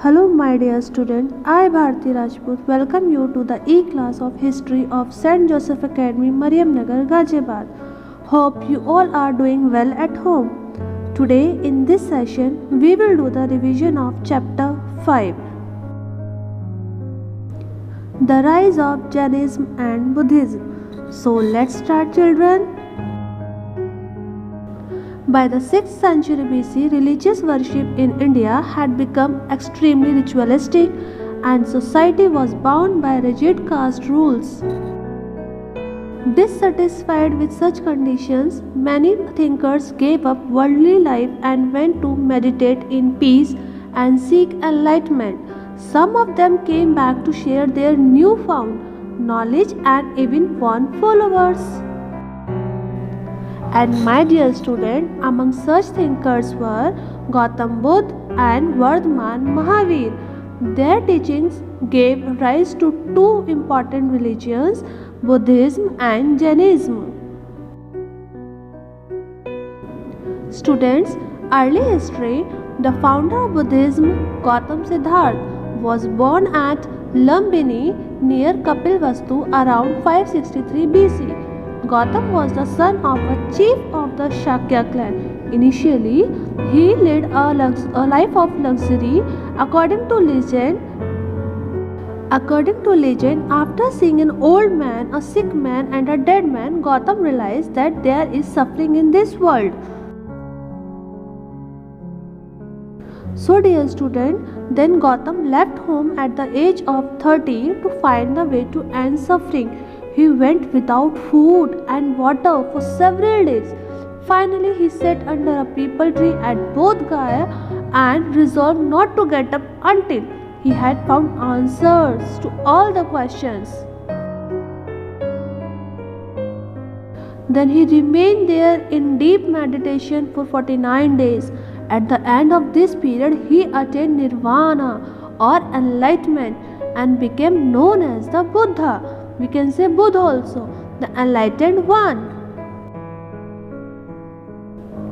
Hello, my dear student. I, Bharti Rajput, welcome you to the E-class of History of St. Joseph Academy, Mariam Nagar, Ghaziabad. Hope you all are doing well at home. Today, in this session, we will do the revision of Chapter 5. The Rise of Jainism and Buddhism. So, let's start, children. By the 6th century BC, religious worship in India had become extremely ritualistic and society was bound by rigid caste rules. Dissatisfied with such conditions, many thinkers gave up worldly life and went to meditate in peace and seek enlightenment. Some of them came back to share their newfound knowledge and even won followers. And my dear student, among such thinkers were Gautam Buddha and Vardhaman Mahavir. Their teachings gave rise to two important religions, Buddhism and Jainism. Students, early history, the founder of Buddhism, Gautam Siddhartha, was born at Lumbini near Kapilvastu around 563 BC. Gautam was the son of a chief of the Shakya clan. Initially, he led a life of luxury. According to legend, after seeing an old man, a sick man, and a dead man, Gautam realized that there is suffering in this world. So, dear student, then Gautam left home at the age of 30 to find the way to end suffering. He went without food and water for several days. Finally, he sat under a peepal tree at Bodh Gaya and resolved not to get up until he had found answers to all the questions. Then he remained there in deep meditation for 49 days. At the end of this period, he attained nirvana or enlightenment and became known as the Buddha. We can say Buddha also, the enlightened one.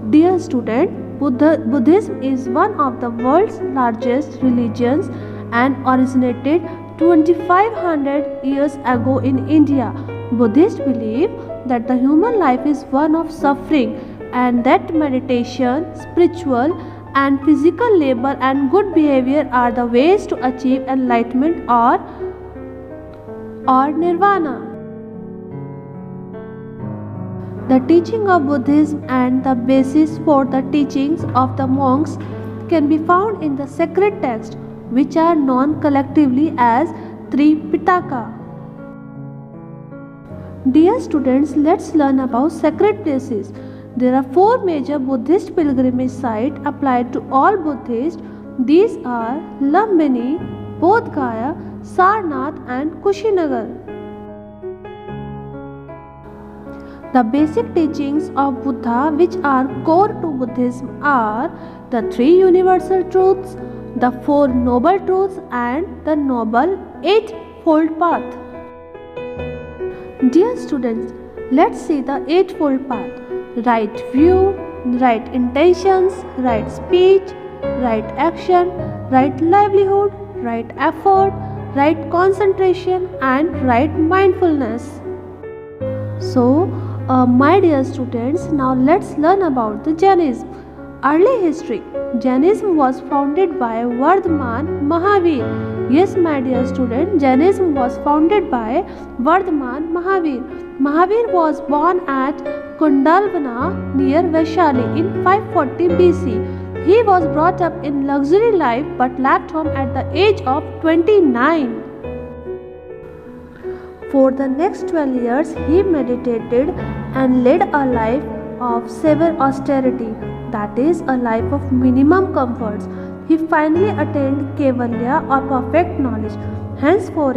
Dear student, Buddhism is one of the world's largest religions and originated 2500 years ago in India. Buddhists believe that the human life is one of suffering and that meditation, spiritual and physical labor and good behavior are the ways to achieve enlightenment or nirvana. The teaching of Buddhism and the basis for the teachings of the monks can be found in the sacred texts, which are known collectively as Tripitaka. Dear students, let's learn about sacred places. There are 4 major Buddhist pilgrimage sites applied to all Buddhists. These are Lumbini, Bodh Gaya, Sarnath and Kushinagar. The basic teachings of Buddha which are core to Buddhism are the 3 universal truths, the 4 noble truths and the noble eightfold path. Dear students, let's see the eightfold path. Right view, right intentions, right speech, right action, right livelihood, right effort, right concentration and right mindfulness. So, my dear students, now let's learn about the Jainism. Early history. Jainism was founded by Vardhaman Mahavir. Yes, my dear student, Jainism was founded by Vardhaman Mahavir. Mahavir was born at Kundalvana near Vaishali in 540 BC. He was brought up in luxury life but left home at the age of 29. For the next 12 years, he meditated and led a life of severe austerity, that is, a life of minimum comforts. He finally attained Kevalya or perfect knowledge. Henceforth,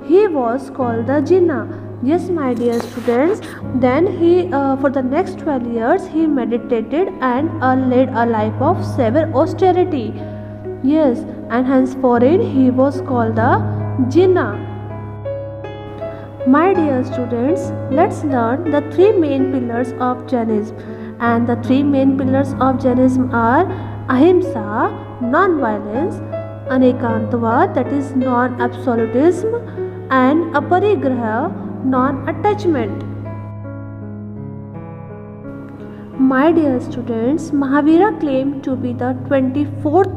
he was called the Jinnah. Yes, my dear students, then he for the next 12 years he meditated and led a life of severe austerity. Yes, and henceforth he was called the Jinnah. My dear students, let's learn the 3 main pillars of Jainism. And the 3 main pillars of Jainism are Ahimsa, non-violence, Anekantavad, that is non-absolutism, and Aparigraha, non-attachment. My dear students, Mahavira claimed to be the 24th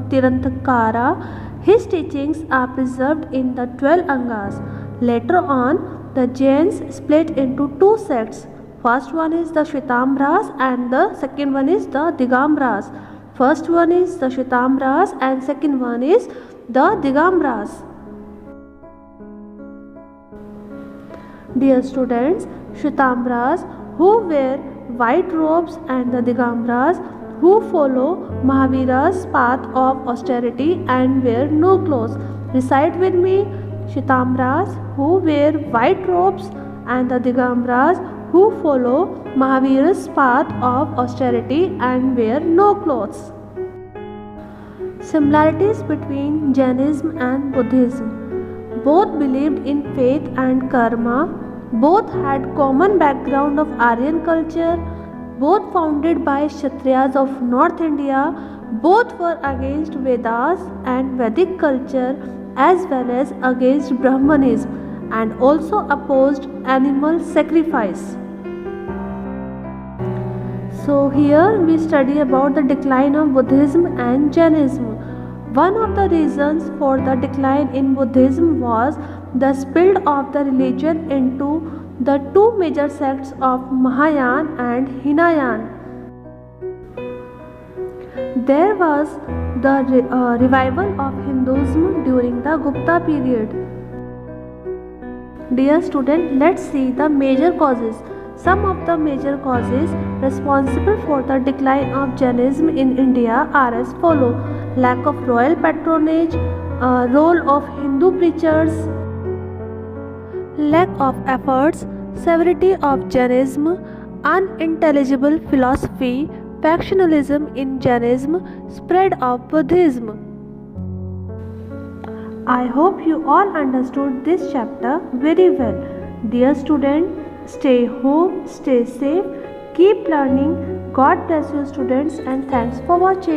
Tirthankara. His teachings are preserved in the 12 Angas. Later on, the Jains split into two sects. First one is the Shvetambras and the second one is the Digambras. First one is the Shvetambras and second one is the Digambras. Dear students, Shvetambras who wear white robes and the Digambras who follow Mahavira's path of austerity and wear no clothes. Recite with me: Shvetambras who wear white robes and the Digambras who follow Mahavira's path of austerity and wear no clothes. Similarities between Jainism and Buddhism. Both believed in faith and karma. Both had common background of Aryan culture. Both founded by Kshatriyas of North India. Both were against Vedas and Vedic culture as well as against Brahmanism and also opposed animal sacrifice. So here we study about the decline of Buddhism and Jainism. One of the reasons for the decline in Buddhism was the split of the religion into the two major sects of Mahayana and Hinayan. There was the revival of Hinduism during the Gupta period. Dear student, let's see the major causes. Some of the major causes responsible for the decline of Jainism in India are as follow: lack of royal patronage, role of Hindu preachers, lack of efforts, severity of Jainism, unintelligible philosophy, factionalism in Jainism, spread of Buddhism. I hope you all understood this chapter very well. Dear student, stay home, stay safe, keep learning. God bless you students and thanks for watching.